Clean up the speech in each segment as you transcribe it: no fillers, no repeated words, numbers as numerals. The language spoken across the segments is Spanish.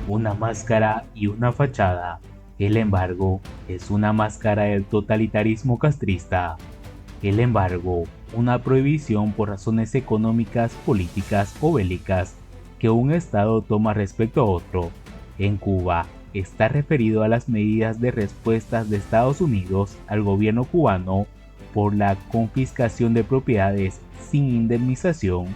una máscara y una fachada. El embargo es una máscara del totalitarismo castrista. El embargo, una prohibición por razones económicas, políticas o bélicas que un Estado toma respecto a otro. En Cuba, está referido a las medidas de respuestas de Estados Unidos al gobierno cubano por la confiscación de propiedades sin indemnización,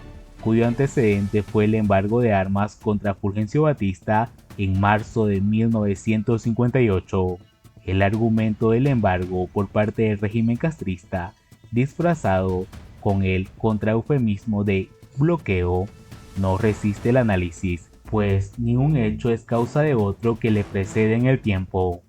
cuyo antecedente fue el embargo de armas contra Fulgencio Batista en marzo de 1958. El argumento del embargo por parte del régimen castrista, disfrazado con el contraeufemismo de bloqueo, no resiste el análisis, pues ni un hecho es causa de otro que le precede en el tiempo.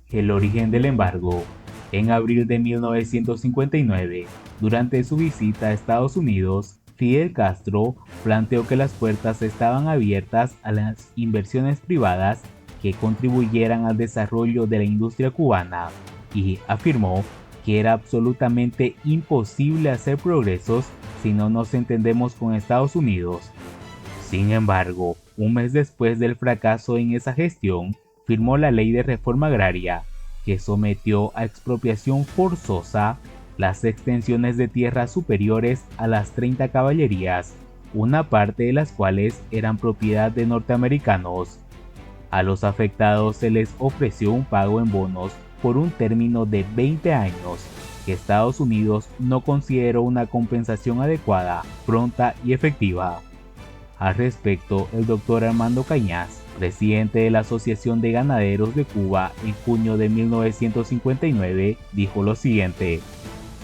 El origen del embargo. En abril de 1959, durante su visita a Estados Unidos, Fidel Castro planteó que las puertas estaban abiertas a las inversiones privadas que contribuyeran al desarrollo de la industria cubana y afirmó que era absolutamente imposible hacer progresos si no nos entendemos con Estados Unidos. Sin embargo, un mes después del fracaso en esa gestión, firmó la Ley de Reforma Agraria, que sometió a expropiación forzosa las extensiones de tierras superiores a las 30 caballerías, una parte de las cuales eran propiedad de norteamericanos. A los afectados se les ofreció un pago en bonos por un término de 20 años, que Estados Unidos no consideró una compensación adecuada, pronta y efectiva. Al respecto, el doctor Armando Cañas, presidente de la Asociación de Ganaderos de Cuba en junio de 1959, dijo lo siguiente: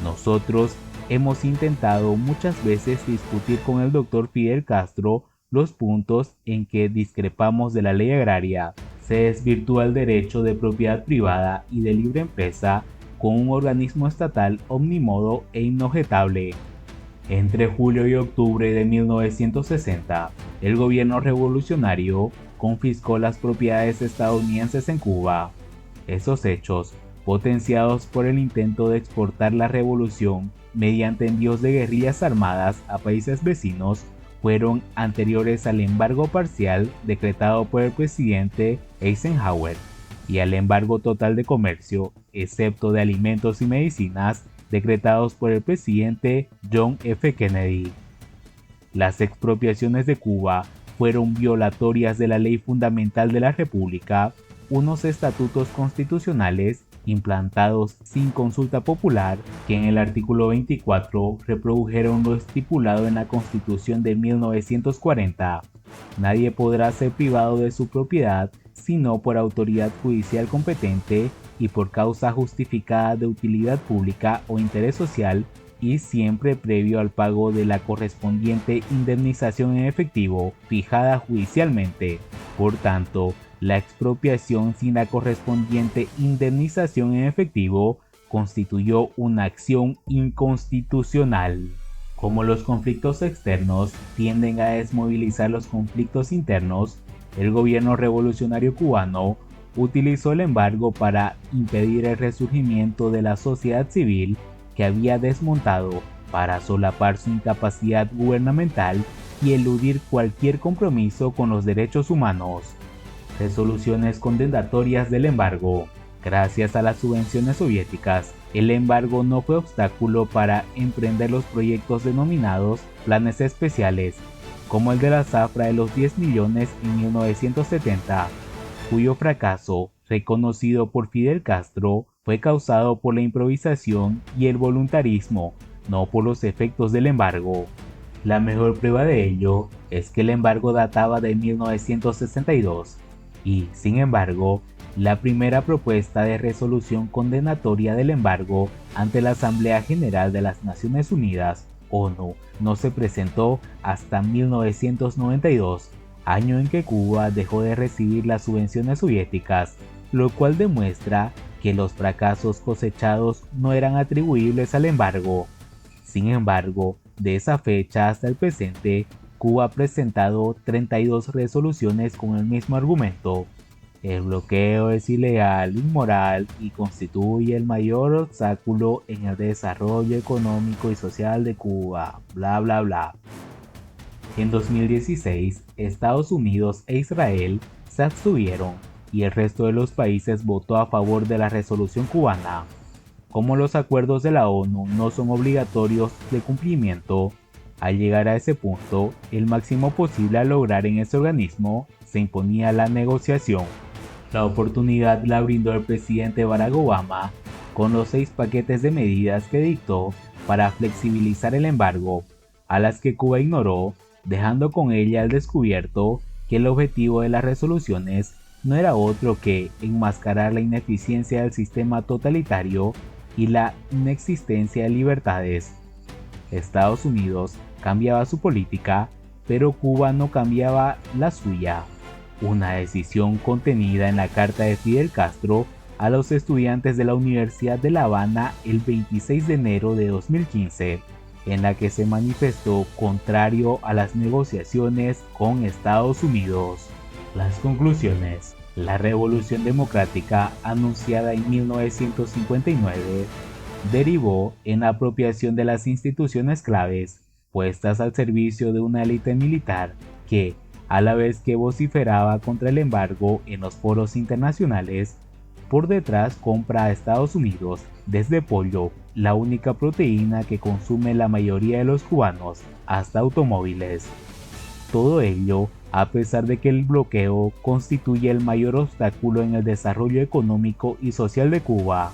nosotros hemos intentado muchas veces discutir con el doctor Fidel Castro los puntos en que discrepamos de la ley agraria. Se desvirtúa el derecho de propiedad privada y de libre empresa con un organismo estatal omnímodo e inobjetable. Entre julio y octubre de 1960, el gobierno revolucionario confiscó las propiedades estadounidenses en Cuba. Esos hechos, potenciados por el intento de exportar la revolución mediante envíos de guerrillas armadas a países vecinos, fueron anteriores al embargo parcial decretado por el presidente Eisenhower y al embargo total de comercio, excepto de alimentos y medicinas, decretados por el presidente John F. Kennedy. Las expropiaciones de Cuba fueron violatorias de la ley fundamental de la República, unos estatutos constitucionales implantados sin consulta popular que en el artículo 24 reprodujeron lo estipulado en la Constitución de 1940. Nadie podrá ser privado de su propiedad sino por autoridad judicial competente y por causa justificada de utilidad pública o interés social y siempre previo al pago de la correspondiente indemnización en efectivo fijada judicialmente. Por tanto, la expropiación sin la correspondiente indemnización en efectivo constituyó una acción inconstitucional. Como los conflictos externos tienden a desmovilizar los conflictos internos, el gobierno revolucionario cubano utilizó el embargo para impedir el resurgimiento de la sociedad civil que había desmontado para solapar su incapacidad gubernamental y eludir cualquier compromiso con los derechos humanos. Resoluciones condenatorias del embargo. Gracias a las subvenciones soviéticas, el embargo no fue obstáculo para emprender los proyectos denominados planes especiales, como el de la zafra de los 10 millones en 1970, cuyo fracaso, reconocido por Fidel Castro, fue causado por la improvisación y el voluntarismo, no por los efectos del embargo. La mejor prueba de ello es que el embargo databa de 1962 y, sin embargo, la primera propuesta de resolución condenatoria del embargo ante la Asamblea General de las Naciones Unidas, ONU, no se presentó hasta 1992, año en que Cuba dejó de recibir las subvenciones soviéticas, lo cual demuestra que los fracasos cosechados no eran atribuibles al embargo. Sin embargo, de esa fecha hasta el presente, Cuba ha presentado 32 resoluciones con el mismo argumento. El bloqueo es ilegal, inmoral y constituye el mayor obstáculo en el desarrollo económico y social de Cuba, bla bla bla. En 2016, Estados Unidos e Israel se abstuvieron y el resto de los países votó a favor de la resolución cubana. Como los acuerdos de la ONU no son obligatorios de cumplimiento, al llegar a ese punto, el máximo posible a lograr en ese organismo se imponía la negociación. La oportunidad la brindó el presidente Barack Obama con los 6 paquetes de medidas que dictó para flexibilizar el embargo, a las que Cuba ignoró, dejando con ella al descubierto que el objetivo de las resoluciones no era otro que enmascarar la ineficiencia del sistema totalitario y la inexistencia de libertades. Estados Unidos cambiaba su política, pero Cuba no cambiaba la suya. Una decisión contenida en la carta de Fidel Castro a los estudiantes de la Universidad de La Habana el 26 de enero de 2015, en la que se manifestó contrario a las negociaciones con Estados Unidos. Las conclusiones. La Revolución Democrática, anunciada en 1959, derivó en la apropiación de las instituciones claves, puestas al servicio de una élite militar que, a la vez que vociferaba contra el embargo en los foros internacionales, por detrás compra a Estados Unidos desde pollo, la única proteína que consume la mayoría de los cubanos, hasta automóviles. Todo ello a pesar de que el bloqueo constituye el mayor obstáculo en el desarrollo económico y social de Cuba.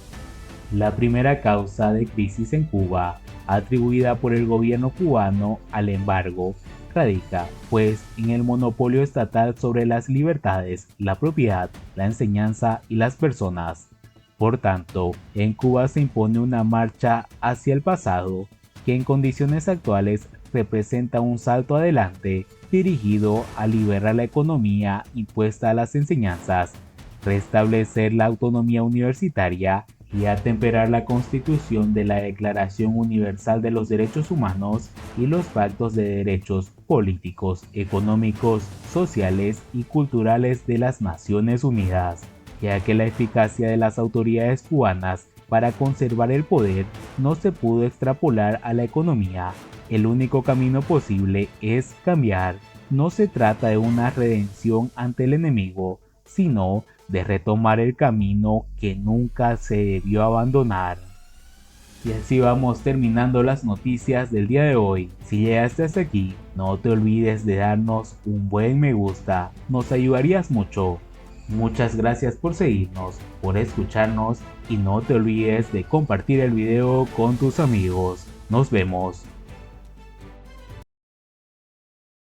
La primera causa de crisis en Cuba, atribuida por el gobierno cubano al embargo, radica, pues, en el monopolio estatal sobre las libertades, la propiedad, la enseñanza y las personas. Por tanto, en Cuba se impone una marcha hacia el pasado, que en condiciones actuales representa un salto adelante dirigido a liberar la economía impuesta a las enseñanzas, restablecer la autonomía universitaria y atemperar la constitución de la Declaración Universal de los Derechos Humanos y los pactos de derechos políticos, económicos, sociales y culturales de las Naciones Unidas, ya que la eficacia de las autoridades cubanas para conservar el poder no se pudo extrapolar a la economía. El único camino posible es cambiar. No se trata de una redención ante el enemigo, sino de retomar el camino que nunca se debió abandonar. Y así vamos terminando las noticias del día de hoy. Si llegaste hasta aquí, no te olvides de darnos un buen me gusta, nos ayudarías mucho. Muchas gracias por seguirnos, por escucharnos y no te olvides de compartir el video con tus amigos. Nos vemos.